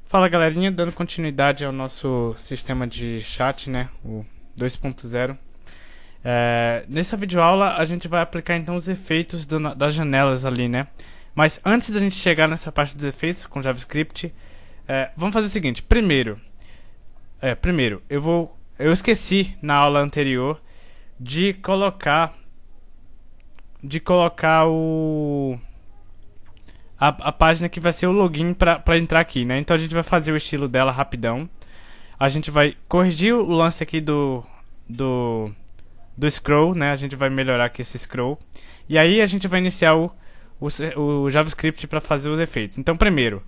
Fala galerinha, dando continuidade ao nosso sistema de chat, né, o 2.0. Nessa videoaula a gente vai aplicar então os efeitos das janelas ali, né. Mas antes da gente chegar nessa parte dos efeitos com JavaScript, vamos fazer o seguinte. Primeiro eu esqueci na aula anterior de colocar a página que vai ser o login para entrar aqui, né? Então a gente vai fazer o estilo dela rapidão. A gente vai corrigir o lance aqui do scroll, né? A gente vai melhorar aqui esse scroll. E aí a gente vai iniciar o JavaScript para fazer os efeitos. Então primeiro,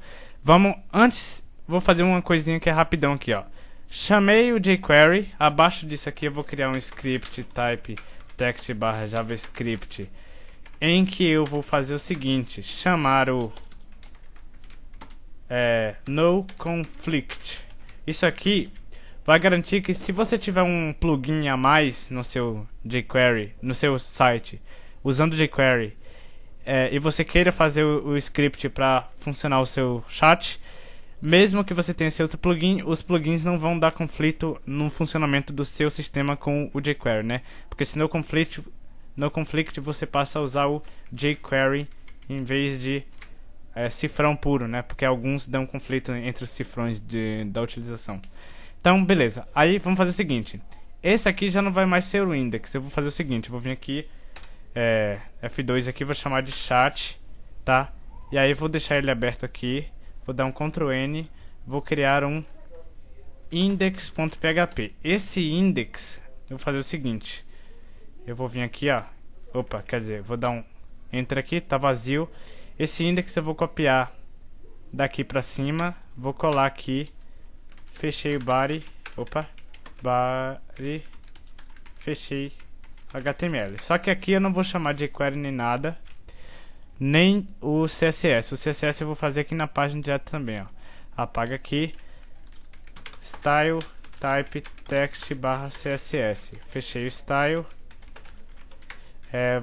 vou fazer uma coisinha que é rapidão aqui, ó. Chamei o jQuery. Abaixo disso aqui eu vou criar um script type text barra javascript, em que eu vou fazer o seguinte: chamar o noConflict. Isso aqui vai garantir que se você tiver um plugin a mais no seu jQuery, no seu site, usando o jQuery, e você queira fazer o script para funcionar o seu chat, mesmo que você tenha esse outro plugin, os plugins não vão dar conflito no funcionamento do seu sistema com o jQuery, né? Porque se no conflict você passa a usar o jQuery em vez de cifrão puro, né? Porque alguns dão conflito entre os cifrões da utilização. Então, beleza. Aí vamos fazer o seguinte. Esse aqui já não vai mais ser o index. Eu vou fazer o seguinte. Eu vou vir aqui, F2 aqui, vou chamar de chat, tá? E aí vou deixar ele aberto aqui. Vou dar um Ctrl N. Vou criar um index.php. Esse index, eu vou fazer o seguinte. Eu vou vir aqui, ó. Opa, quer dizer, vou dar um Enter aqui, tá vazio. Esse index eu vou copiar daqui pra cima. Vou colar aqui. Fechei o body. Opa. Body. Fechei HTML. Só que aqui eu não vou chamar de jQuery nem nada. Nem o CSS. O CSS eu vou fazer aqui na página direto também, ó. Apaga aqui. Style type text barra CSS. Fechei o style.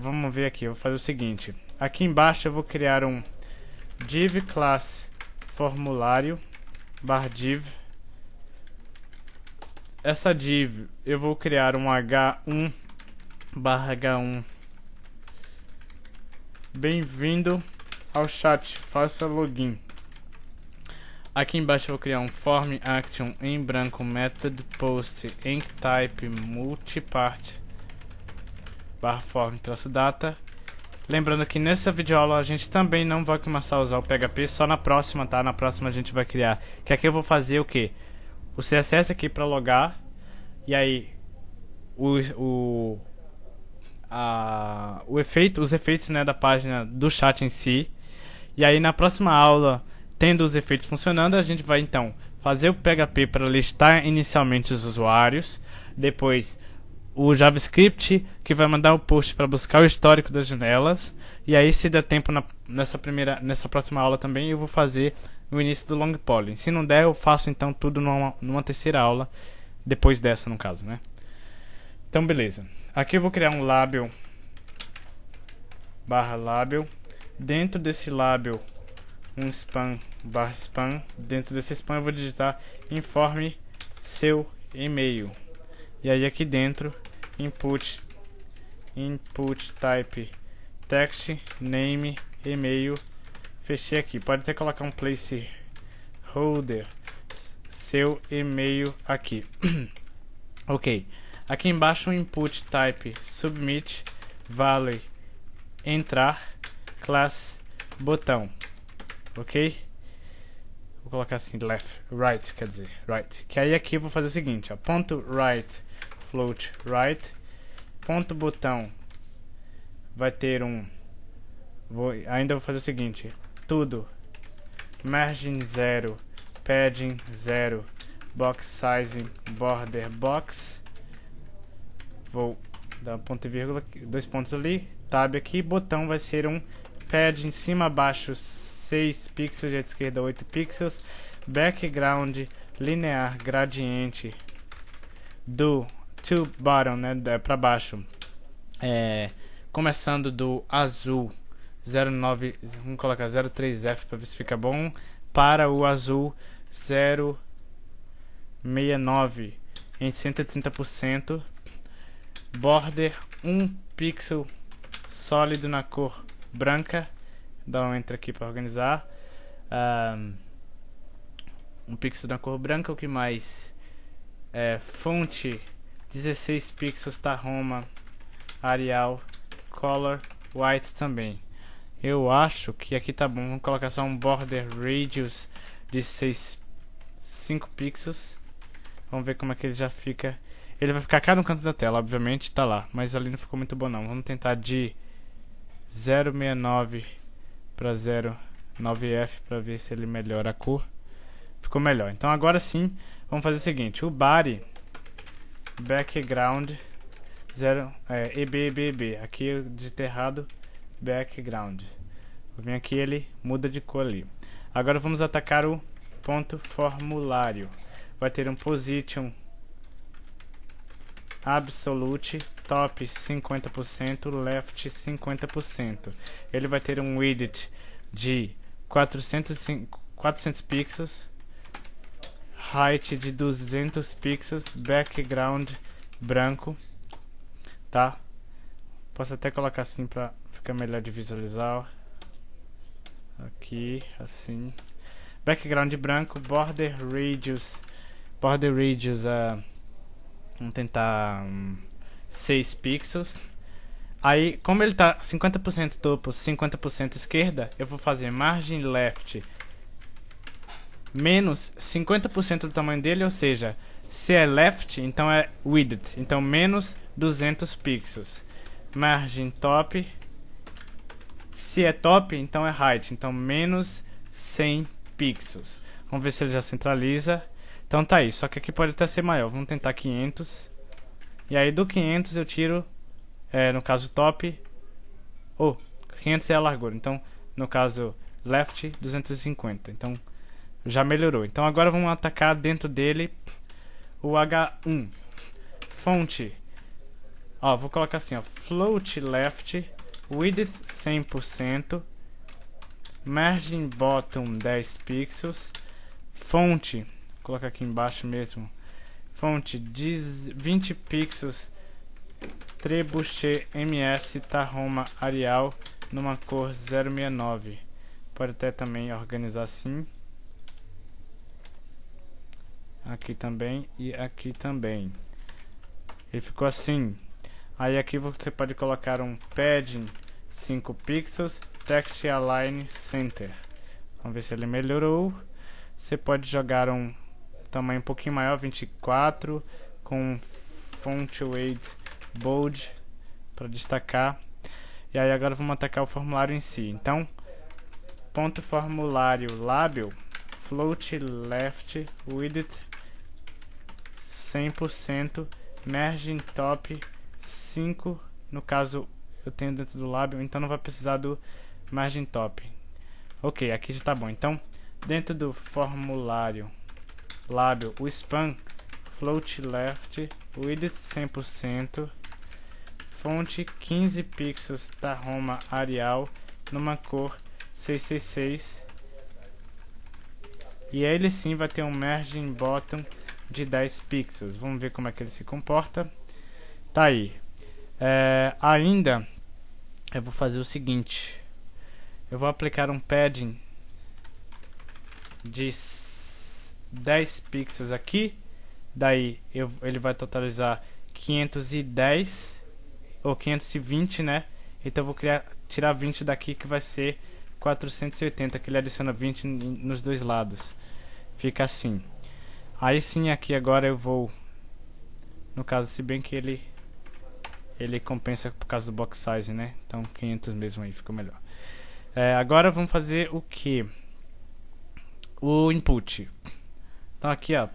Vamos ver aqui, eu vou fazer o seguinte. Aqui embaixo eu vou criar um div class formulário barra div. Essa div eu vou criar um h1 barra h1. Bem-vindo ao chat, faça login. Aqui embaixo eu vou criar um form action em branco method post enctype multipart barra form traço data. Lembrando que nessa videoaula a gente também não vai começar a usar o PHP, só na próxima, tá? Na próxima a gente vai criar, que aqui eu vou fazer o que? O CSS aqui para logar, e aí os efeitos, né, da página do chat em si. E aí na próxima aula, tendo os efeitos funcionando, a gente vai então fazer o PHP para listar inicialmente os usuários, depois o JavaScript que vai mandar o post para buscar o histórico das janelas, e aí se der tempo nessa próxima aula também eu vou fazer o início do long polling. Se não der, eu faço então tudo numa terceira aula, depois dessa no caso, né? Então beleza. Aqui eu vou criar um label barra label. Dentro desse label um spam barra spam. Dentro desse spam eu vou digitar informe seu e-mail. E aí aqui dentro input type text name e-mail. Fechei aqui. Pode até colocar um placeholder seu e-mail aqui. Ok. Aqui embaixo um input type submit value entrar class botão. Ok? Vou colocar assim right, quer dizer right. Que aí aqui eu vou fazer o seguinte, ó, ponto right float right, ponto botão vai ter ainda vou fazer o seguinte, tudo margin 0, padding 0, box sizing border box. Vou dar um ponto e vírgula, 2 pontos ali, tab aqui, botão vai ser um padding cima abaixo 6 pixels, de esquerda 8 pixels, background linear gradiente do to bottom, né, para baixo, começando do azul 09, vamos colocar 03F para ver se fica bom, para o azul 0,69 em 130%. Border 1 pixel sólido na cor branca. Dá um enter aqui para organizar. Um pixel na cor branca. O que mais? Fonte 16 pixels, Tahoma, Arial, Color, White também. Eu acho que aqui tá bom. Vamos colocar só um border radius de 5 pixels. Vamos ver como é que ele já fica. Ele vai ficar cá no canto da tela, obviamente, tá lá. Mas ali não ficou muito bom não. Vamos tentar de 0,69 para 0,9F para ver se ele melhora a cor. Ficou melhor. Então agora sim, vamos fazer o seguinte. O body, background, EBBB. Aqui eu digitei errado, background. Vou vir aqui, ele muda de cor ali. Agora vamos atacar o ponto formulário. Vai ter um position absolute, top 50%, left 50%. Ele vai ter um width de 400 pixels, height de 200 pixels, background branco, tá? Posso até colocar assim para ficar melhor de visualizar. Aqui, assim. Background branco, border radius, vamos tentar 6 pixels. Aí, como ele tá 50% topo, 50% esquerda, eu vou fazer margem left menos 50% do tamanho dele, ou seja, se é left, então é width, então menos 200 pixels. Margem top, se é top, então é height, então menos 100 pixels. Vamos ver se ele já centraliza. Então tá aí, só que aqui pode até ser maior. Vamos tentar 500. E aí do 500 eu tiro, no caso top, 500 é a largura. Então, no caso left, 250. Então, já melhorou. Então agora vamos atacar dentro dele o H1. Fonte. Ó, vou colocar assim, ó, float left, width 100%, margin bottom 10 pixels, fonte, vou colocar aqui embaixo mesmo, fonte 20 pixels, Trebuchet MS Tahoma Arial numa cor 069. Pode até também organizar assim. Aqui também e aqui também. Ele ficou assim. Aí aqui você pode colocar um padding 5 pixels, text align center. Vamos ver se ele melhorou. Você pode jogar um tamanho um pouquinho maior, 24, com font weight bold para destacar. E aí agora vamos atacar o formulário em si. Então, ponto formulário label, float left, width 100%, margin top 5, no caso eu tenho dentro do label, então não vai precisar do margin top. Ok, aqui já tá bom. Então, dentro do formulário label, o span, float left, width 100%, fonte 15 pixels, Tahoma Arial, numa cor 666. E ele sim vai ter um margin bottom de 10 pixels. Vamos ver como é que ele se comporta. Tá aí. Ainda eu vou fazer o seguinte. Eu vou aplicar um padding de 10 pixels aqui. Daí ele vai totalizar 510 ou 520, né? Então eu vou tirar 20 daqui, que vai ser 480, que ele adiciona 20 nos dois lados. Fica assim. Aí sim, aqui agora eu vou, no caso, se bem que ele compensa por causa do box size, né? Então 500 mesmo aí, ficou melhor. Agora vamos fazer o que? O input. Então aqui, ó,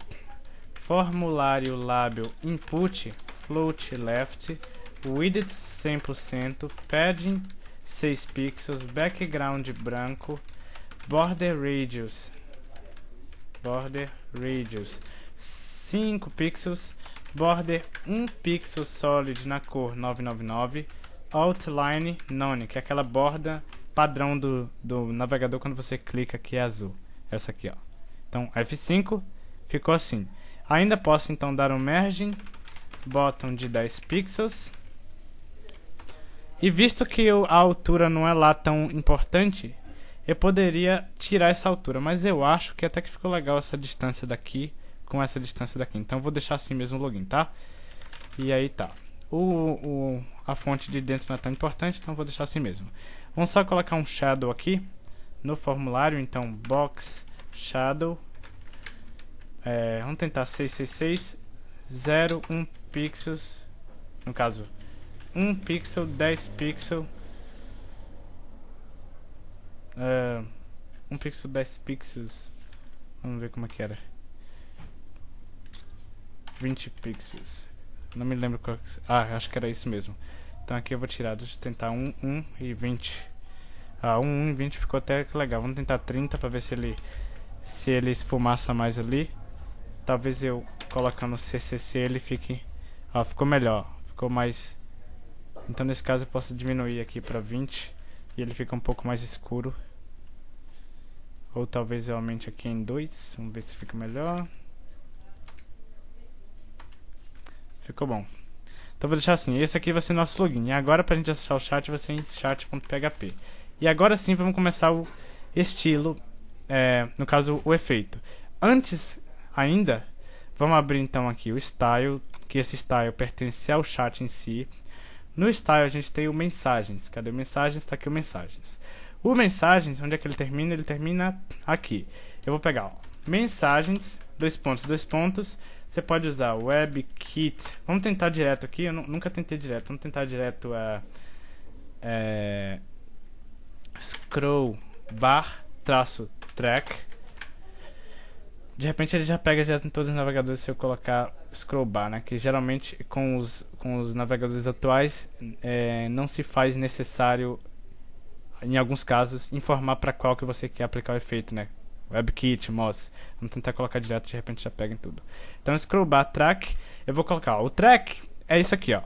formulário label input, float left, width 100%, padding 6 pixels, background branco, border radius 5 pixels, border 1 pixel solid na cor 999, outline none, que é aquela borda padrão do navegador quando você clica, que é azul. Essa aqui, ó. Então F5 ficou assim. Ainda posso então dar um merging bottom de 10 pixels. E visto que a altura não é lá tão importante, eu poderia tirar essa altura, mas eu acho que até que ficou legal essa distância daqui com essa distância daqui. Então eu vou deixar assim mesmo o login, tá? E aí tá. A fonte de dentro não é tão importante, então eu vou deixar assim mesmo. Vamos só colocar um shadow aqui no formulário, então box shadow. Vamos tentar 666 0 1 pixels, no caso 1 pixel 10 pixel, 1 pixel 10 pixels, vamos ver como é que era, 20 pixels, não me lembro qual. Acho que era isso mesmo. Então aqui eu vou tirar, deixa eu tentar 1 e 20. 1 e 20 ficou até que legal. Vamos tentar 30 para ver se ele esfumaça mais ali. Talvez eu colocando CCC ele fique... ficou melhor, ficou mais... Então nesse caso eu posso diminuir aqui para 20 e ele fica um pouco mais escuro. Ou talvez eu aumente aqui em 2, vamos ver se fica melhor. Ficou bom. Então vou deixar assim, esse aqui vai ser nosso login. E agora pra gente acessar o chat vai ser em chat.php. E agora sim vamos começar o estilo, no caso o efeito. Antes ainda, vamos abrir então aqui o style, que esse style pertence ao chat em si. No style a gente tem o mensagens. Cadê o mensagens? Tá aqui o mensagens. O mensagens, onde é que ele termina? Ele termina aqui. Eu vou pegar mensagens, 2 pontos, 2 pontos. Você pode usar WebKit. Vamos tentar direto aqui. Eu nunca tentei direto. Vamos tentar direto scroll bar traço track. De repente ele já pega direto em todos os navegadores se eu colocar scroll bar, né? Que geralmente com os navegadores atuais não se faz necessário, em alguns casos, informar para qual que você quer aplicar o efeito, né? WebKit, Moz. Vamos tentar colocar direto, de repente já pega em tudo. Então scroll bar track, eu vou colocar, o track é isso aqui, ó.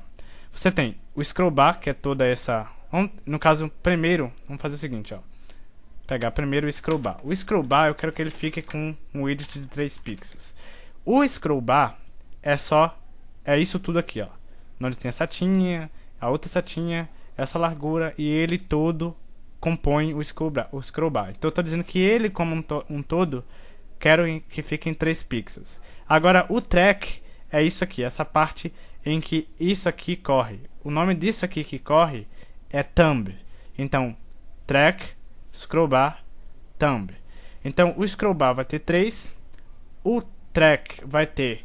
Você tem o scroll bar, que é toda essa... no caso, primeiro, vamos fazer o seguinte, ó. Pegar primeiro o scroll bar. O scroll bar eu quero que ele fique com um width de 3 pixels. O scroll bar é isso tudo aqui, ó. Onde tem a setinha, a outra setinha, essa largura e ele todo compõe o scroll bar. Então eu estou dizendo que ele como um todo quero que fique em 3 pixels. Agora o track é isso aqui, essa parte em que isso aqui corre. O nome disso aqui que corre é thumb. Então track, scroll bar, thumb. Então o scroll bar vai ter 3, o track vai ter,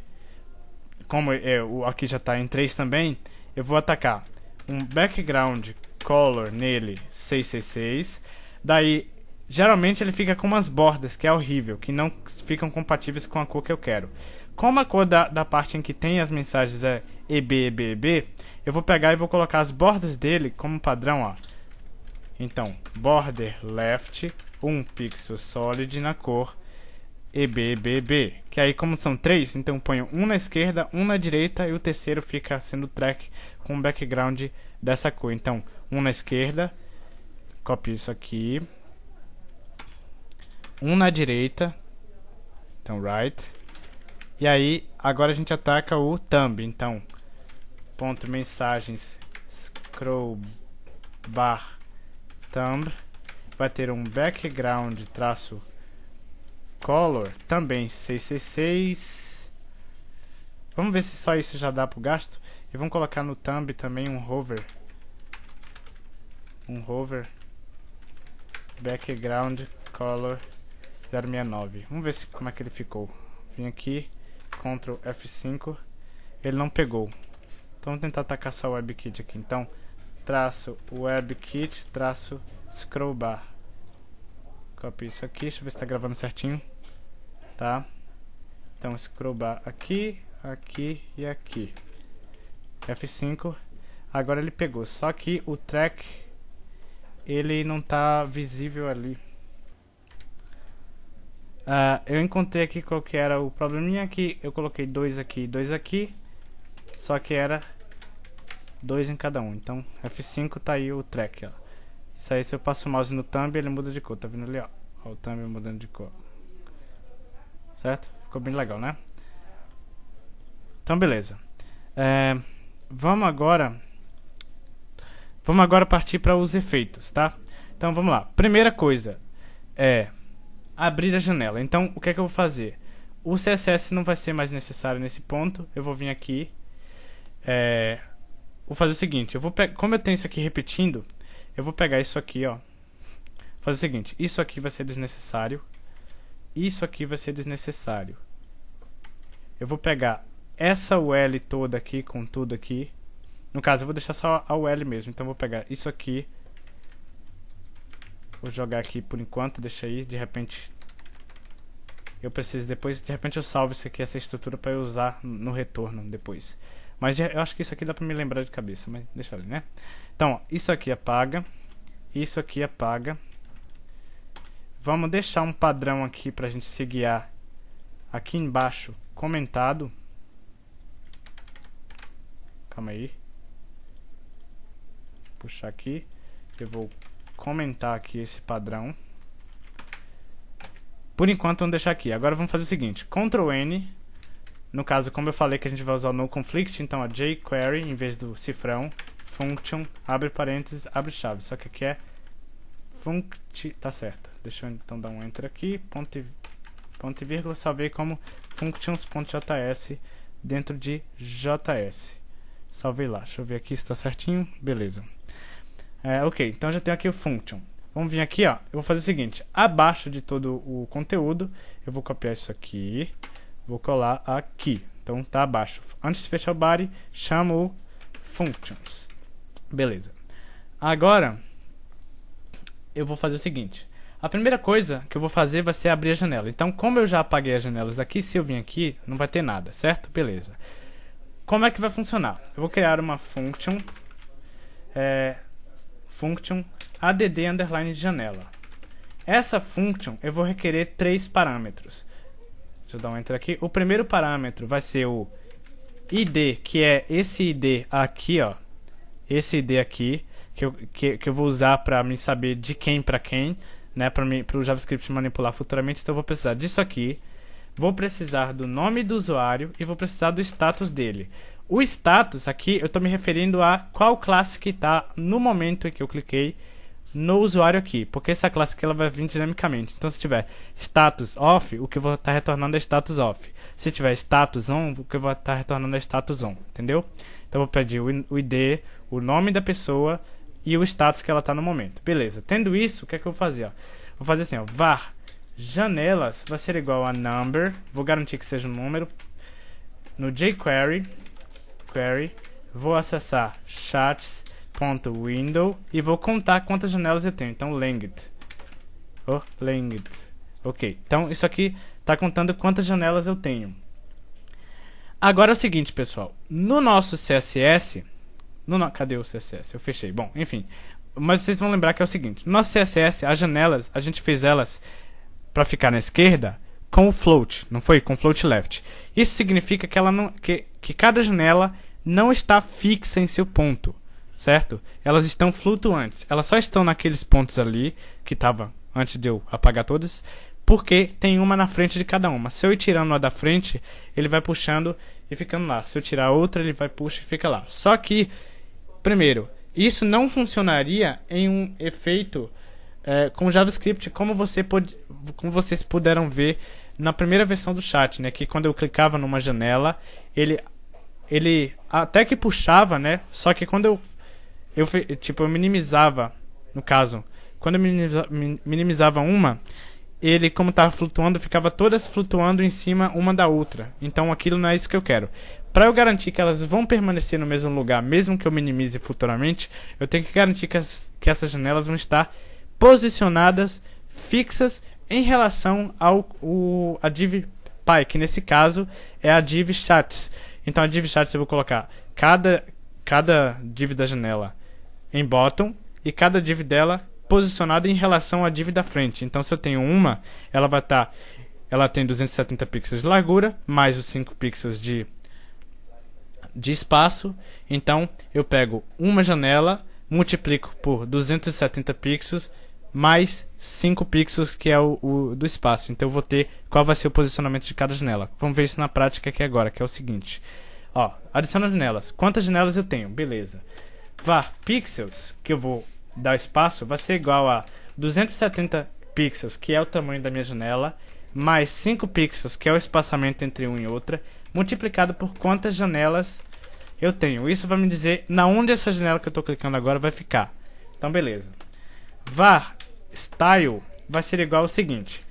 como aqui já está em 3 também, eu vou atacar um background color nele 666. Daí geralmente ele fica com umas bordas que é horrível, que não ficam compatíveis com a cor que eu quero. Como a cor da parte em que tem as mensagens é EB, eu vou pegar e vou colocar as bordas dele como padrão, ó. Então border left 1 pixel solid na cor EBBB, que aí como são 3, então eu ponho um na esquerda, um na direita e o terceiro fica sendo track com o background dessa cor. Então um na esquerda, copio isso aqui, um na direita, então right, e aí agora a gente ataca o thumb. Então ponto mensagens scroll bar thumb vai ter um background traço color também 666. Vamos ver se só isso já dá pro gasto. E vamos colocar no thumb também um hover background color 069. Vamos ver como é que ele ficou. Vim aqui, Ctrl F5, ele não pegou. Então vamos tentar atacar só o WebKit aqui. Então traço WebKit traço scroll bar. Copio isso aqui, deixa eu ver se tá gravando certinho. Tá? Então scroll bar aqui, aqui e aqui. F5. Agora ele pegou. Só que o track ele não tá visível ali. Eu encontrei aqui qual que era o probleminha, que eu coloquei 2 aqui e 2 aqui. Só que era 2 em cada um. Então F5 tá aí o track, ó. Isso aí, se eu passo o mouse no thumb, ele muda de cor. Tá vendo ali, ó? Ó, o thumb mudando de cor. certo? Ficou bem legal, né? Então, beleza. Vamos agora partir para os efeitos, tá? Então, vamos lá. Primeira coisa é abrir a janela. Então, o que é que eu vou fazer? O CSS não vai ser mais necessário nesse ponto. Eu vou vir aqui. Vou fazer o seguinte. Como eu tenho isso aqui repetindo, eu vou pegar isso aqui, ó. Fazer o seguinte. Isso aqui vai ser desnecessário. Isso aqui vai ser desnecessário. Eu vou pegar essa UL toda aqui, com tudo aqui. No caso, eu vou deixar só a UL mesmo. Então, eu vou pegar isso aqui. Vou jogar aqui por enquanto. Deixa aí. De repente, eu preciso depois. De repente, eu salvo isso aqui, essa estrutura, para eu usar no retorno depois. Mas eu acho que isso aqui dá pra me lembrar de cabeça. Mas deixa ali, né? Então, ó, isso aqui apaga. Isso aqui apaga. Vamos deixar um padrão aqui pra gente se guiar. Aqui embaixo, comentado. Calma aí. Puxar aqui. Eu vou comentar aqui esse padrão. Por enquanto, vamos deixar aqui. Agora vamos fazer o seguinte. Ctrl N. No caso, como eu falei que a gente vai usar o noConflict, então a jQuery, em vez do cifrão, function, abre parênteses, abre chave. Só que aqui é tá certo. Deixa eu então dar um enter aqui, ponto e vírgula, salvei como functions.js dentro de JS. Salvei lá. Deixa eu ver aqui se está certinho. Beleza. Ok, então já tenho aqui o function. Vamos vir aqui, ó. Eu vou fazer o seguinte. Abaixo de todo o conteúdo, eu vou copiar isso aqui. Vou colar aqui. Então tá abaixo. Antes de fechar o body, chamo o functions. Beleza. Agora, eu vou fazer o seguinte. A primeira coisa que eu vou fazer vai ser abrir a janela. Então, como eu já apaguei as janelas aqui, se eu vir aqui, não vai ter nada, certo? Beleza. Como é que vai funcionar? Eu vou criar uma function add underline janela. Essa function eu vou requerer 3 parâmetros. Deixa eu dar um enter aqui. O primeiro parâmetro vai ser o id, que é esse id aqui, ó. Esse id aqui, que eu vou usar para me saber de quem para quem, né, para o JavaScript manipular futuramente. Então eu vou precisar disso aqui. Vou precisar do nome do usuário e vou precisar do status dele. O status aqui eu estou me referindo a qual classe que está no momento em que eu cliquei no usuário aqui, porque essa classe aqui ela vai vir dinamicamente. Então, se tiver status off, o que eu vou estar retornando é status off. Se tiver status on, o que eu vou estar retornando é status on, entendeu? Então, eu vou pedir o ID, o nome da pessoa e o status que ela está no momento. Beleza. Tendo isso, o que é que eu vou fazer? Ó? Vou fazer assim, ó, var janelas vai ser igual a number, vou garantir que seja um número. No jQuery, vou acessar chats.window e vou contar quantas janelas eu tenho. Então, length. Ok. Então, isso aqui está contando quantas janelas eu tenho. Agora é o seguinte, pessoal. No nosso CSS... Cadê o CSS? Eu fechei. Bom, enfim. Mas vocês vão lembrar que é o seguinte. No nosso CSS, as janelas, a gente fez elas para ficar na esquerda com o float. Não foi? Com float left. Isso significa que, que cada janela não está fixa em seu ponto. Certo? Elas estão flutuantes. Elas só estão naqueles pontos ali que estava antes de eu apagar todas, porque tem uma na frente de cada uma. Se eu ir tirando uma da frente, ele vai puxando e ficando lá. Se eu tirar outra, ele vai puxar e fica lá. Só que, primeiro, isso não funcionaria em um efeito com JavaScript, como vocês puderam ver na primeira versão do chat, né? Que quando eu clicava numa janela, ele até que puxava, né? Só que quando eu minimizava, no caso, quando eu minimizava uma, ele, como estava flutuando, ficava todas flutuando em cima uma da outra. Então aquilo não é isso que eu quero. Para eu garantir que elas vão permanecer no mesmo lugar, mesmo que eu minimize futuramente, eu tenho que garantir que essas janelas vão estar posicionadas, fixas, em relação a div py, que nesse caso é a div chats. Então a div chats eu vou colocar cada div da janela em bottom e cada div dela posicionada em relação à div da frente. Então, se eu tenho uma, ela tem 270 pixels de largura, mais os 5 pixels de espaço. Então, eu pego uma janela, multiplico por 270 pixels mais 5 pixels, que é o do espaço. Então eu vou ter qual vai ser o posicionamento de cada janela. Vamos ver isso na prática aqui agora, que é o seguinte. Ó, adiciona janelas. Quantas janelas eu tenho? Beleza. Var pixels, que eu vou dar espaço, vai ser igual a 270 pixels, que é o tamanho da minha janela, mais 5 pixels, que é o espaçamento entre uma e outra, multiplicado por quantas janelas eu tenho. Isso vai me dizer na onde essa janela que eu estou clicando agora vai ficar. Então, beleza. Var style vai ser igual ao seguinte.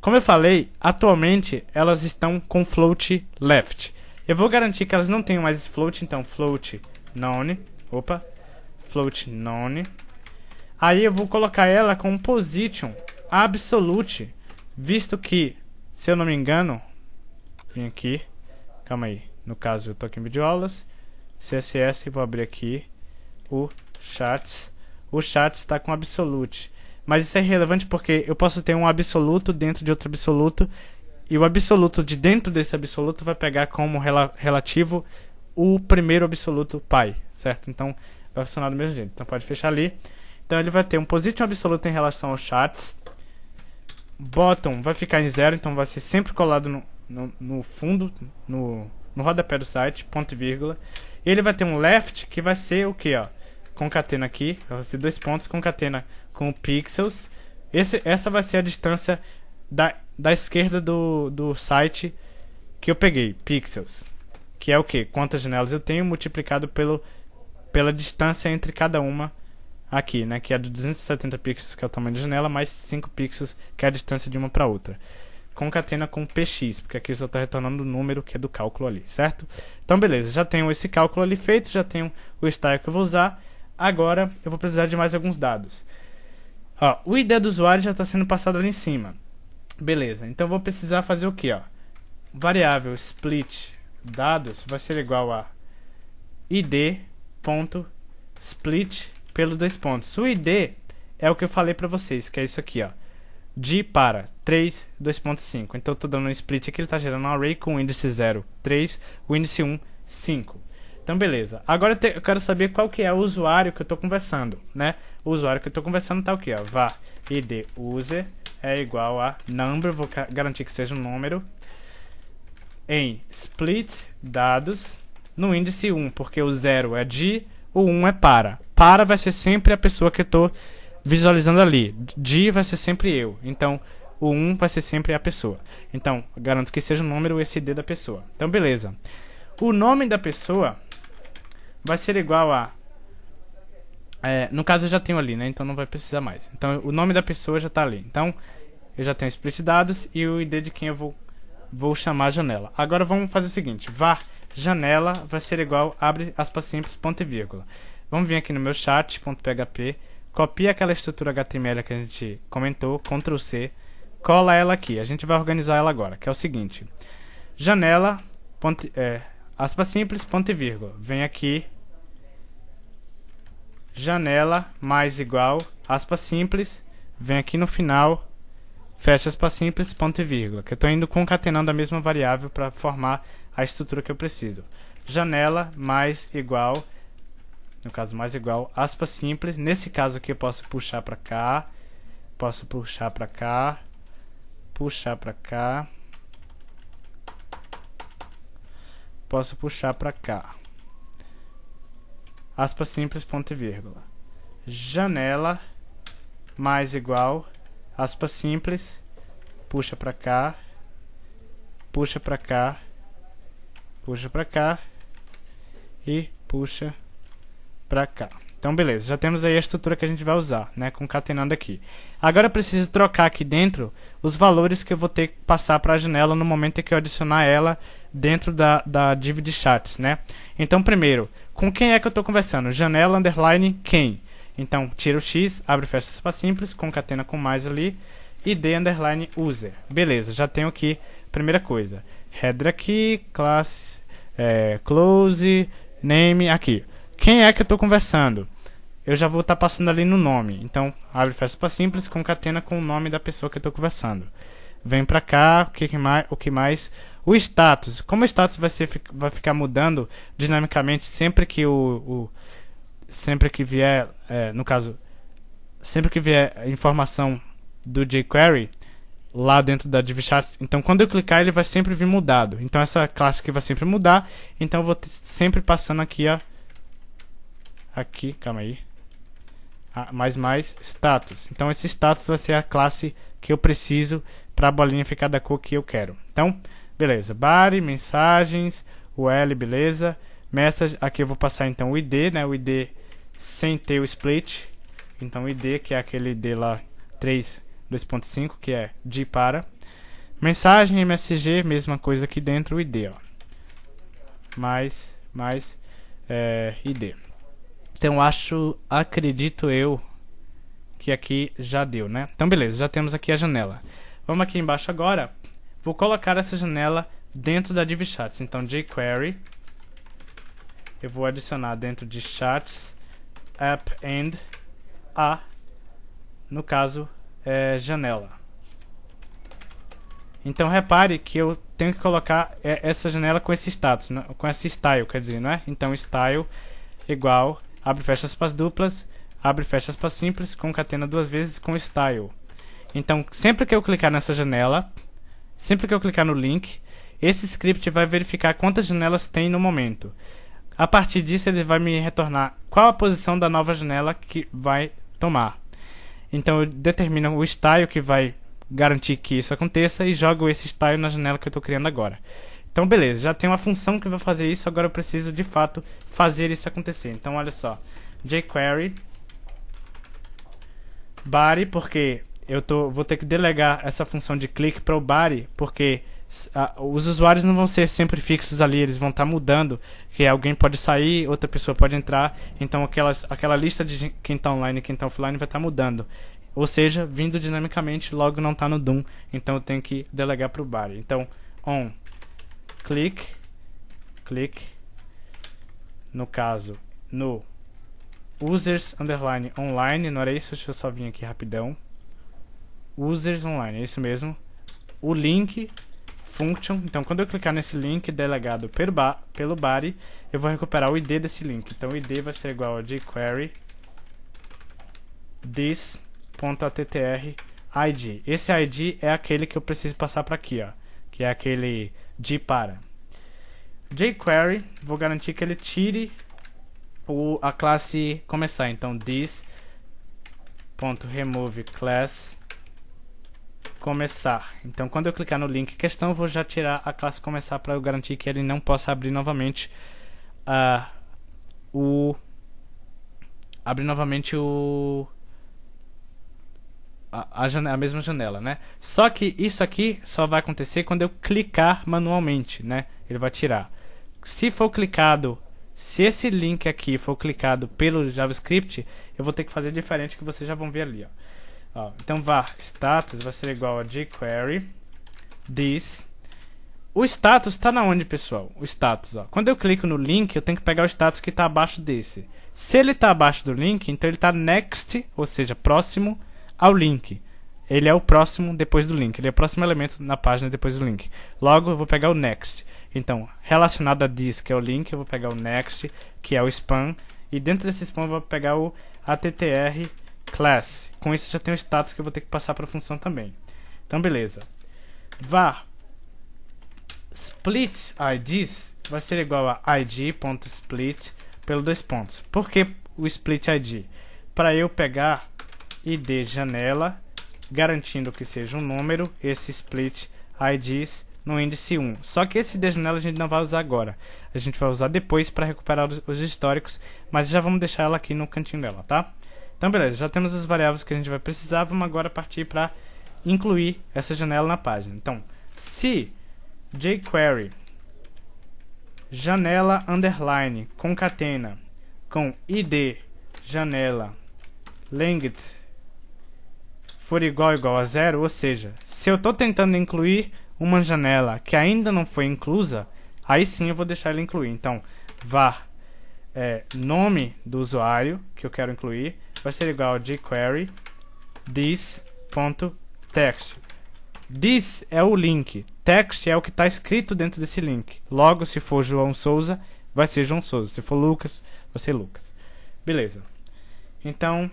Como eu falei, atualmente elas estão com float left. Eu vou garantir que elas não tenham mais esse float, então float none. Opa, float none. Aí eu vou colocar ela com position absolute, visto que, se eu não me engano, vim aqui, calma aí, no caso eu tô aqui em videoaulas, CSS, vou abrir aqui o chats está com absolute, mas isso é irrelevante porque eu posso ter um absoluto dentro de outro absoluto, e o absoluto de dentro desse absoluto vai pegar como relativo o primeiro absoluto pi, certo? Então vai funcionar do mesmo jeito, então pode fechar ali. Então ele vai ter um position absoluto em relação aos chats. Bottom vai ficar em 0, então vai ser sempre colado no fundo, no rodapé do site, ponto e vírgula. E ele vai ter um left, que vai ser o que, ó? Concatena aqui, vai ser 2 pontos, concatena com pixels. Essa vai ser a distância da esquerda do site que eu peguei, pixels. Que é o que? Quantas janelas eu tenho multiplicado pela distância entre cada uma aqui, né, que é de 270 pixels, que é o tamanho da janela, mais 5 pixels, que é a distância de uma para outra. Concatena com px, porque aqui eu só estou retornando o número que é do cálculo ali, certo? Então, beleza, já tenho esse cálculo ali feito, já tenho o style que eu vou usar. Agora, eu vou precisar de mais alguns dados. Ó, o ID do usuário já está sendo passado ali em cima. Beleza, então eu vou precisar fazer o que, ó? Variável split dados vai ser igual a id.split pelo 2 pontos. O ID é o que eu falei pra vocês, que é isso aqui, ó. De para 3, 2.5. Então eu tô dando um split aqui, ele tá gerando um array com o índice 0, 3, o índice 1, 5. Então beleza. Agora eu quero saber qual que é o usuário que eu tô conversando, né? O usuário que eu tô conversando tá o quê, ó? Var id user é igual a number, vou garantir que seja um número, em split dados no índice 1, porque o 0 é de, o 1 é para. Para vai ser sempre a pessoa que eu estou visualizando ali. De vai ser sempre eu. Então, o 1 vai ser sempre a pessoa. Então, garanto que seja o número esse ID da pessoa. Então, beleza. O nome da pessoa vai ser igual a... no caso, eu já tenho ali, né? Então, não vai precisar mais. Então, o nome da pessoa já está ali. Então, eu já tenho split dados e o ID de quem eu vou chamar a janela. Agora, vamos fazer o seguinte. Var janela vai ser igual, abre aspas simples, ponto e vírgula. Vamos vir aqui no meu chat.php, copia aquela estrutura HTML que a gente comentou, Ctrl C, cola ela aqui. A gente vai organizar ela agora, que é o seguinte. Janela, aspas simples, ponto e vírgula. Vem aqui, janela mais igual, aspas simples, vem aqui no final, fecha aspas simples, ponto e vírgula. Que eu estou indo concatenando a mesma variável para formar a estrutura que eu preciso. Janela mais igual, no caso mais igual, aspas simples. Nesse caso aqui eu posso puxar para cá, posso puxar para cá, puxar para cá, posso puxar para cá. Aspas simples, ponto e vírgula. Janela mais igual, aspas simples, puxa para cá, puxa para cá, puxa para cá e puxa para cá. Então beleza, já temos aí a estrutura que a gente vai usar, né, concatenando aqui. Agora eu preciso trocar aqui dentro os valores que eu vou ter que passar para a janela no momento em que eu adicionar ela dentro da div de chats, né. Então primeiro, com quem é que eu estou conversando? Janela underline quem. Então tira o x, abre e fecha aspas simples, concatena com mais ali, id underline user. Beleza, já tenho aqui primeira coisa. Header aqui, classe, close, name aqui. Quem é que eu estou conversando? Eu já vou estar passando ali no nome. Então, abre e fecha aspas simples, concatena com o nome da pessoa que eu estou conversando. Vem para cá, o que mais? O status. Como o status vai ficar mudando dinamicamente sempre que sempre que vier, no caso, sempre que vier a informação do jQuery lá dentro da DivChat, então quando eu clicar ele vai sempre vir mudado. Então essa classe aqui vai sempre mudar, então eu vou sempre passando aqui, ó, aqui, calma aí, mais status. Então esse status vai ser a classe que eu preciso para a bolinha ficar da cor que eu quero. Então, beleza, body, mensagens, UL, beleza, message, aqui eu vou passar então o ID, né, o ID sem ter o split. Então o ID, que é aquele ID lá 3.2.5, que é de para. Mensagem, MSG, mesma coisa aqui dentro, o ID, ó. Mais ID. Então acredito eu que aqui já deu, né? Então beleza, já temos aqui a janela. Vamos aqui embaixo agora. Vou colocar essa janela dentro da DivChats. Então jQuery, eu vou adicionar dentro de chats append a, no caso, janela. Então repare que eu tenho que colocar essa janela com esse status, né? Com esse style, quer dizer, não é? Então style igual, abre e fecha aspas duplas, abre e fecha aspas simples, concatena duas vezes com style. Então sempre que eu clicar nessa janela, sempre que eu clicar no link, esse script vai verificar quantas janelas tem no momento. A partir disso ele vai me retornar qual a posição da nova janela que vai tomar. Então eu determino o style que vai garantir que isso aconteça e jogo esse style na janela que eu estou criando agora. Então beleza, já tem uma função que vai fazer isso, agora eu preciso de fato fazer isso acontecer. Então olha só, jQuery body, porque vou ter que delegar essa função de click para o body, porque os usuários não vão ser sempre fixos ali, eles vão estar mudando, que alguém pode sair, outra pessoa pode entrar, então aquela lista de quem está online e quem está offline vai estar mudando, ou seja, vindo dinamicamente, logo não está no DOM, então eu tenho que delegar para o body. Então on click, no caso no users underline online, não era isso? Deixa eu só vir aqui rapidão, users online, é isso mesmo, o link function. Então quando eu clicar nesse link delegado pelo body, eu vou recuperar o ID desse link. Então o ID vai ser igual a jQuery this.attr id. Esse id é aquele que eu preciso passar para aqui, ó, que é aquele de para. jQuery, vou garantir que ele tire a classe começar. Então this.remove class começar. Então quando eu clicar no link questão, eu vou já tirar a classe começar para eu garantir que ele não possa abrir novamente a mesma janela, né? Só que isso aqui só vai acontecer quando eu clicar manualmente, né? Ele vai tirar. Se esse link aqui for clicado pelo JavaScript, eu vou ter que fazer diferente, que vocês já vão ver ali, ó. Então var status vai ser igual a jQuery this. O status está na onde, pessoal? O status, ó. Quando eu clico no link, eu tenho que pegar o status que está abaixo desse. Se ele está abaixo do link, então ele está next, ou seja, próximo ao link. Ele é o próximo depois do link. Ele é o próximo elemento na página depois do link. Logo, eu vou pegar o next. Então, relacionado a this, que é o link, eu vou pegar o next, que é o span. E dentro desse span, eu vou pegar o attr class. Com isso, já tem o status que eu vou ter que passar para a função também. Então, beleza. Var split IDs vai ser igual a id.split pelo 2 pontos. Por que o split ID? Para eu pegar id janela, garantindo que seja um número, esse split IDs no índice 1. Só que esse id janela a gente não vai usar agora. A gente vai usar depois para recuperar os históricos, mas já vamos deixar ela aqui no cantinho dela, tá? Então beleza, já temos as variáveis que a gente vai precisar, vamos agora partir para incluir essa janela na página. Então, se jQuery janela underline concatena com id janela length for igual a 0, ou seja, se eu estou tentando incluir uma janela que ainda não foi inclusa, aí sim eu vou deixar ele incluir. Então, var nome do usuário que eu quero incluir vai ser igual a jQuery this.text. This é o link, text é o que está escrito dentro desse link. Logo, se for João Souza, vai ser João Souza. Se for Lucas, vai ser Lucas. Beleza. Então,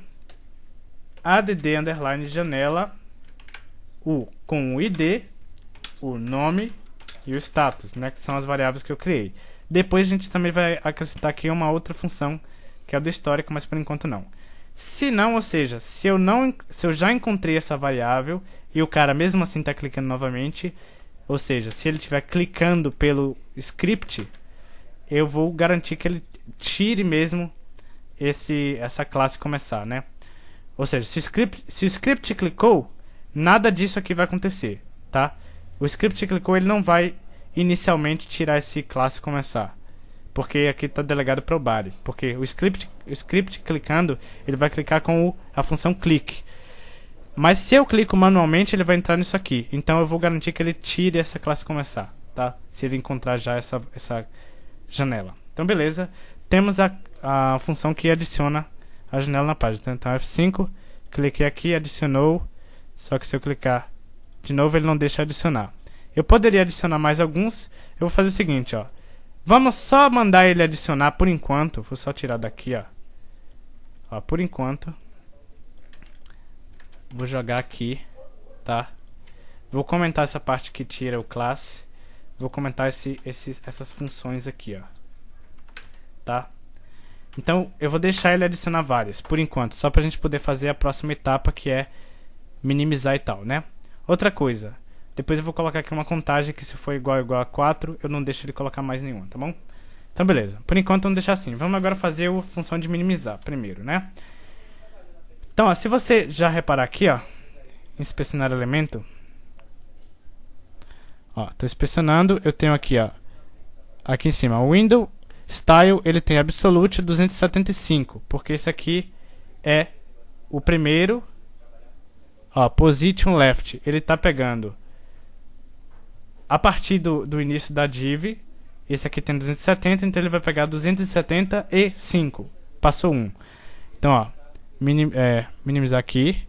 add underline janela, com o ID, o nome e o status, né, que são as variáveis que eu criei. Depois a gente também vai acrescentar aqui uma outra função, que é o do histórico, mas por enquanto não. Se não, ou seja, se eu já encontrei essa variável e o cara mesmo assim está clicando novamente, ou seja, se ele estiver clicando pelo script, eu vou garantir que ele tire mesmo essa classe começar, né? Ou seja, se o script clicou, nada disso aqui vai acontecer, tá? O script clicou, ele não vai inicialmente tirar esse classe começar, porque aqui está delegado para o body, porque o script clicando, ele vai clicar com a função click. Mas se eu clico manualmente, ele vai entrar nisso aqui. Então eu vou garantir que ele tire essa classe começar, tá? Se ele encontrar já essa janela. Então beleza, temos a função que adiciona a janela na página. Então F5, cliquei aqui, adicionou, só que se eu clicar de novo ele não deixa adicionar. Eu poderia adicionar mais alguns, eu vou fazer o seguinte, ó. Vamos só mandar ele adicionar por enquanto. Vou só tirar daqui, ó. Por enquanto. Vou jogar aqui, tá? Vou comentar essa parte que tira o classe. Vou comentar essas funções aqui, ó. Tá? Então, eu vou deixar ele adicionar várias, por enquanto. Só pra gente poder fazer a próxima etapa, que é minimizar e tal, né? Outra coisa. Depois eu vou colocar aqui uma contagem que se for igual a 4, eu não deixo ele colocar mais nenhuma, tá bom? Então beleza, por enquanto vamos deixar assim. Vamos agora fazer a função de minimizar primeiro, né? Então, ó, se você já reparar aqui, ó, inspecionar elemento, ó, tô inspecionando, eu tenho aqui, ó, aqui em cima, o window style, ele tem absolute 275, porque esse aqui é o primeiro, ó, position left, ele tá pegando a partir do início da div. Esse aqui tem 270, então ele vai pegar 275. Passou 1. Então, ó, minimizar aqui.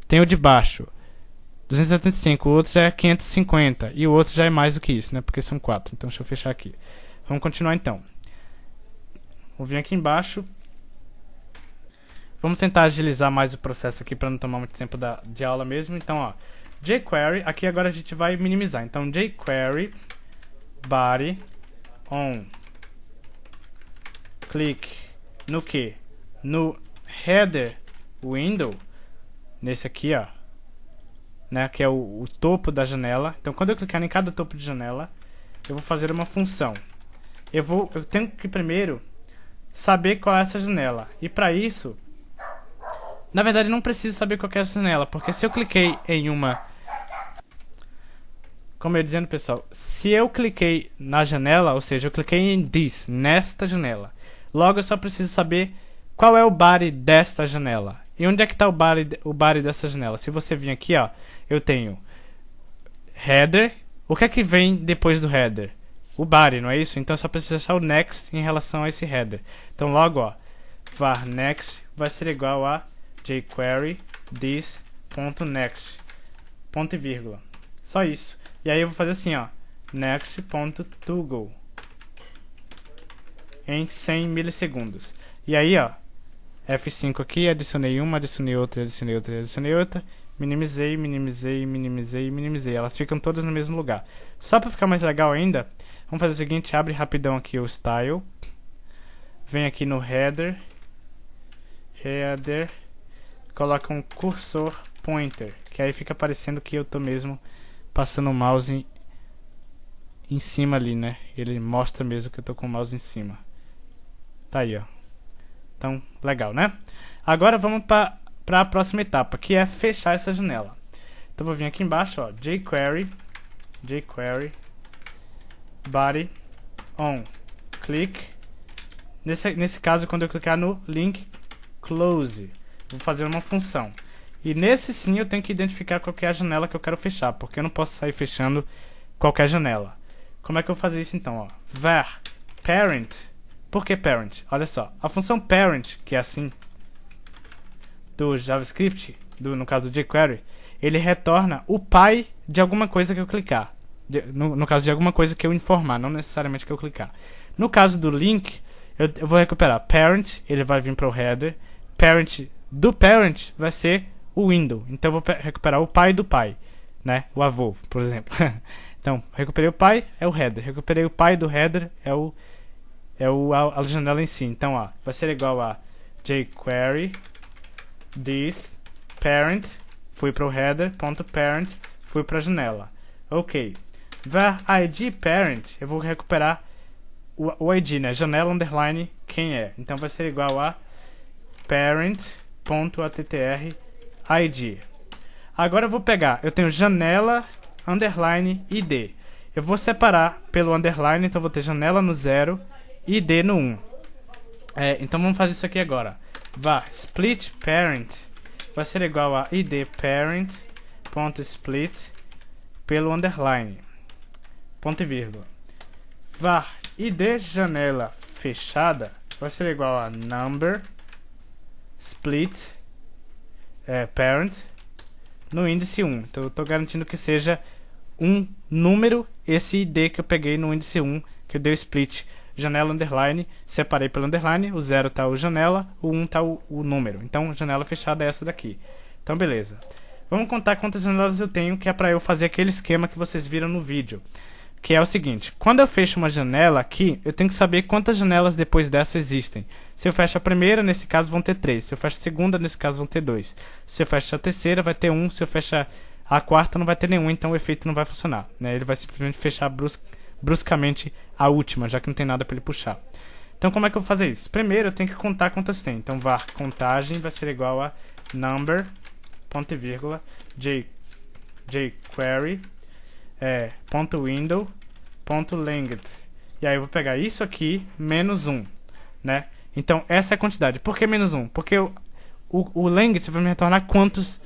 Tem o de baixo, 275. O outro já é 550. E o outro já é mais do que isso, né? Porque são 4. Então, deixa eu fechar aqui. Vamos continuar, então. Vou vir aqui embaixo. Vamos tentar agilizar mais o processo aqui para não tomar muito tempo de aula mesmo. Então, ó, jQuery, aqui agora a gente vai minimizar. Então, jQuery body on click no que? No header window, nesse aqui, ó, né, que é o topo da janela. Então, quando eu clicar em cada topo de janela, eu vou fazer uma função. Eu tenho que primeiro saber qual é essa janela. E para isso, na verdade, não preciso saber qual é essa janela, porque se eu cliquei em uma... Como eu ia dizendo, pessoal, se eu cliquei na janela, ou seja, eu cliquei em this, nesta janela, logo eu só preciso saber qual é o body desta janela. E onde é que está o body dessa janela? Se você vir aqui, ó, eu tenho header. O que é que vem depois do header? O body, não é isso? Então eu só preciso achar o next em relação a esse header. Então logo, ó, var next vai ser igual a jQuery this.next, ponto e vírgula. Só isso. E aí eu vou fazer assim, ó, next.toggle em 100 milissegundos. E aí, ó, F5 aqui, adicionei uma, adicionei outra, adicionei outra, adicionei outra, minimizei, minimizei, minimizei, minimizei. Elas ficam todas no mesmo lugar. Só para ficar mais legal ainda, vamos fazer o seguinte, abre rapidão aqui o style, vem aqui no header, coloca um cursor pointer, que aí fica parecendo que eu tô mesmo passando o mouse em cima ali, né? Ele mostra mesmo que eu tô com o mouse em cima. Tá aí, ó. Então, legal, né? Agora vamos para a próxima etapa, que é fechar essa janela. Então vou vir aqui embaixo, ó, jQuery body on click. Nesse caso, quando eu clicar no link close, vou fazer uma função. E nesse sim eu tenho que identificar qual que é a janela que eu quero fechar, porque eu não posso sair fechando qualquer janela. Como é que eu vou fazer isso então? Ó? Var parent. Por que parent? Olha só, a função parent, que é assim, do JavaScript, no caso do jQuery, ele retorna o pai de alguma coisa que eu clicar. No caso de alguma coisa que eu informar, não necessariamente que eu clicar. No caso do link, eu vou recuperar parent, ele vai vir para o header, parent do parent vai ser o window. Então eu vou recuperar o pai do pai, né? O avô, por exemplo. Então, recuperei o pai, é o header. Recuperei o pai do header, a janela em si. Então, ó, vai ser igual a jQuery this parent, fui para o header, ponto parent, fui para a janela. Ok. Var id parent, eu vou recuperar o id, né? Janela underline quem é. Então vai ser igual a parent.attr id. Agora eu vou pegar, eu tenho janela underline id. Eu vou separar pelo underline, então eu vou ter janela no 0, id no 1. Então vamos fazer isso aqui agora. Var split parent vai ser igual a id parent.split pelo underline, ponto e vírgula. Var id janela fechada vai ser igual a number split parent no índice 1. Então eu estou garantindo que seja um número esse id que eu peguei no índice 1, que eu dei o split janela underline, separei pelo underline, o 0 está o janela, o 1 está o número. Então janela fechada é essa daqui. Então beleza. Vamos contar quantas janelas eu tenho, que é para eu fazer aquele esquema que vocês viram no vídeo. Que é o seguinte, quando eu fecho uma janela aqui, eu tenho que saber quantas janelas depois dessa existem. Se eu fecho a primeira, nesse caso vão ter 3. Se eu fecho a segunda, nesse caso vão ter 2. Se eu fecho a terceira, vai ter 1. Se eu fechar a quarta, não vai ter nenhum, então o efeito não vai funcionar, né? Ele vai simplesmente fechar bruscamente a última, já que não tem nada para ele puxar. Então como é que eu vou fazer isso? Primeiro eu tenho que contar quantas tem. Então var contagem vai ser igual a number, ponto e vírgula, jQuery, ponto window, ponto length. E aí eu vou pegar isso aqui, menos 1, né? Então essa é a quantidade. Por que menos 1? Porque o length vai me retornar quantos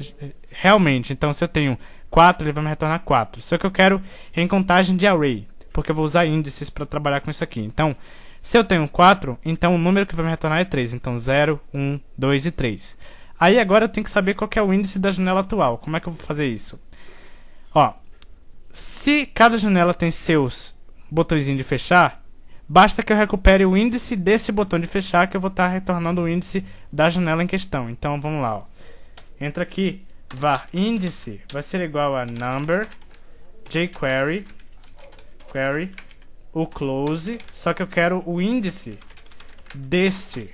realmente. Então se eu tenho 4, ele vai me retornar 4. Só que eu quero em contagem de array, porque eu vou usar índices para trabalhar com isso aqui. Então, se eu tenho 4, então o número que vai me retornar é 3. Então 0, 1, 2 e 3. Aí agora eu tenho que saber qual que é o índice da janela atual. Como é que eu vou fazer isso? Ó, se cada janela tem seus botõezinhos de fechar, basta que eu recupere o índice desse botão de fechar, que eu vou estar retornando o índice da janela em questão. Então vamos lá, ó. Entra aqui, var índice vai ser igual a number jQuery o close, só que eu quero o índice deste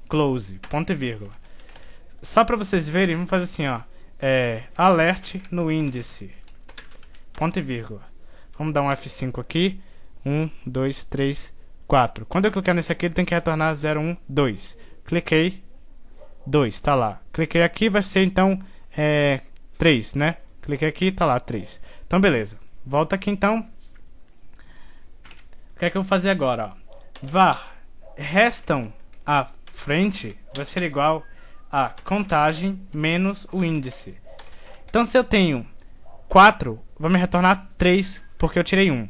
close, ponto e vírgula. Só para vocês verem, vamos fazer assim, ó, alert no índice, ponto e vírgula. Vamos dar um F5 aqui, 1, 2, 3, 4. Quando eu clicar nesse aqui, ele tem que retornar 0, 1, 2. Cliquei, 2, tá lá. Cliquei aqui, vai ser então 3, né? Cliquei aqui, tá lá, 3. Então beleza, volta aqui então. O que é que eu vou fazer agora? Ó? Var restam à frente vai ser igual a contagem menos o índice. Então se eu tenho 4, vai me retornar 3, porque eu tirei 1.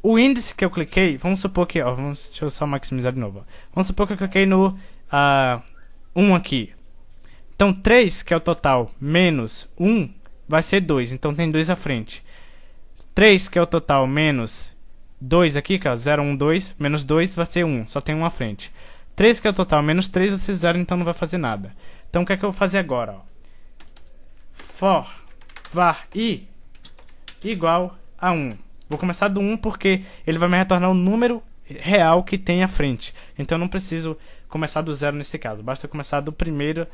O índice que eu cliquei, vamos supor que, ó, deixa eu só maximizar de novo. Ó. Vamos supor que eu cliquei no 1 aqui. Então 3, que é o total, menos 1, vai ser 2. Então tem 2 à frente. 3, que é o total, menos 2 aqui, que é 0, 1, 2, menos 2 vai ser 1, só tem 1 à frente. 3, que é o total, menos 3 vai ser 0, então não vai fazer nada. Então o que é que eu vou fazer agora? Ó? For var i igual a 1. Vou começar do 1 porque ele vai me retornar o número real que tem à frente. Então eu não preciso começar do 0 nesse caso. Basta começar do primeiro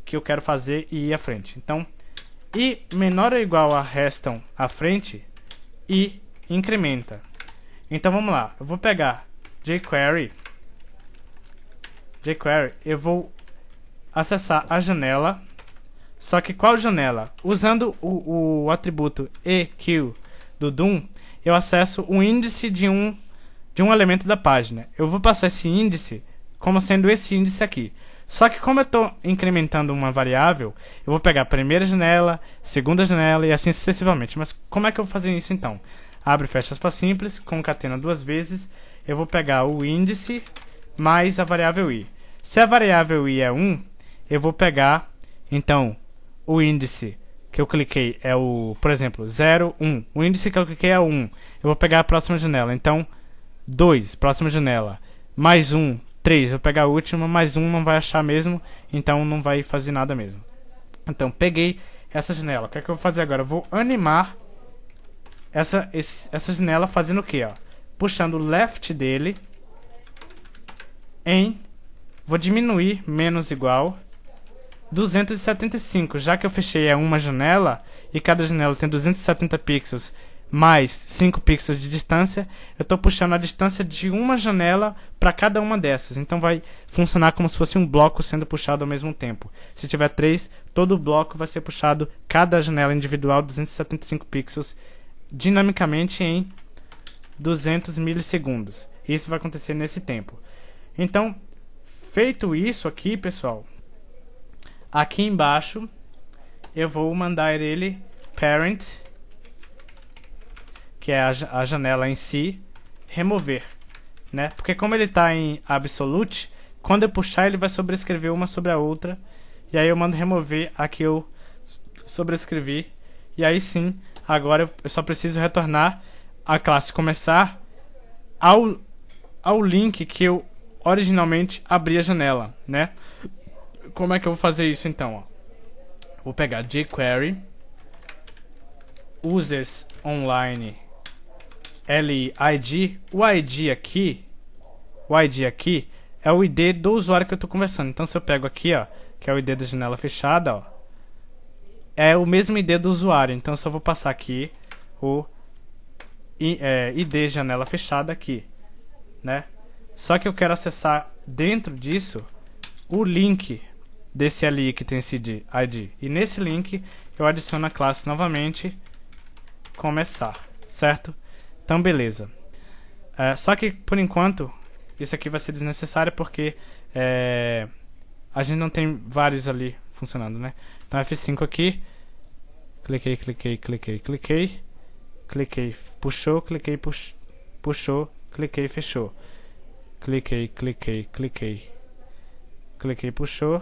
que eu quero fazer e ir à frente. Então, i menor ou igual a restam à frente, i incrementa. Então vamos lá. Eu vou pegar jQuery, eu vou acessar a janela. Só que qual janela? Usando o atributo eq do DOM, eu acesso o índice de um elemento da página. Eu vou passar esse índice como sendo esse índice aqui. Só que como eu estou incrementando uma variável, eu vou pegar a primeira janela, segunda janela e assim sucessivamente. Mas como é que eu vou fazer isso então? Abre e fecha aspas simples, concatena 2 vezes. Eu vou pegar o índice mais a variável i. Se a variável i é 1, eu vou pegar, então, o índice que eu cliquei é o, por exemplo, 0, 1. O índice que eu cliquei é 1. Eu vou pegar a próxima janela. Então, 2, próxima janela. Mais 1, 3. Eu vou pegar a última, mais 1 não vai achar mesmo. Então, não vai fazer nada mesmo. Então, peguei essa janela. O que é que eu vou fazer agora? Eu vou animar essa janela fazendo o que? Puxando o left dele em... Vou diminuir menos igual 275. Já que eu fechei uma janela e cada janela tem 270 pixels mais 5 pixels de distância, eu estou puxando a distância de uma janela para cada uma dessas. Então vai funcionar como se fosse um bloco sendo puxado ao mesmo tempo. Se tiver 3, todo o bloco vai ser puxado, cada janela individual, 275 pixels, dinamicamente em 200 milissegundos. Isso vai acontecer nesse tempo. Então, feito isso aqui, pessoal, aqui embaixo eu vou mandar ele parent, que é a janela em si, remover, né? Porque como ele está em absolute, quando eu puxar ele vai sobrescrever uma sobre a outra, e aí eu mando remover a que eu sobrescrevi, e aí sim, agora eu só preciso retornar a classe começar ao link que eu originalmente abri a janela, né? Como é que eu vou fazer isso então? Vou pegar jQuery users online LID. O ID aqui é o ID do usuário que eu estou conversando. Então se eu pego aqui, que é o ID da janela fechada, é o mesmo ID do usuário. Então eu só vou passar aqui o ID janela fechada aqui, né? Só que eu quero acessar dentro disso o link desse ali que tem esse ID. E nesse link eu adiciono a classe novamente começar, certo? Então beleza. Só que por enquanto isso aqui vai ser desnecessário porque a gente não tem vários ali funcionando, né? Então F5 aqui, cliquei, puxou, puxou, cliquei, fechou. Cliquei, puxou.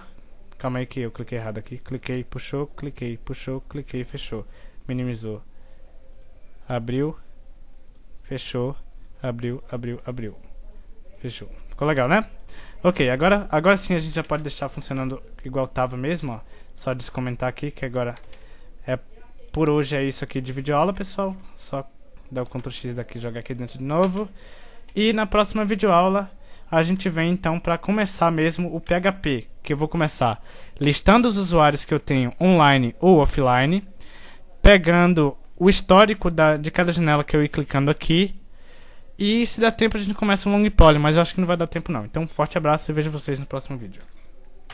Calma aí que eu cliquei errado aqui. Cliquei, puxou, cliquei, fechou. Minimizou. Abriu, fechou, abriu. Fechou. Ficou legal, né? Ok, agora sim a gente já pode deixar funcionando igual tava mesmo, Só descomentar aqui que agora por hoje é isso aqui de videoaula, pessoal. Só dar o Ctrl X daqui e jogar aqui dentro de novo. E na próxima videoaula a gente vem então para começar mesmo o PHP, que eu vou começar listando os usuários que eu tenho online ou offline, pegando o histórico de cada janela que eu ir clicando aqui, e se der tempo a gente começa um long poly, mas eu acho que não vai dar tempo não. Então, forte abraço e vejo vocês no próximo vídeo.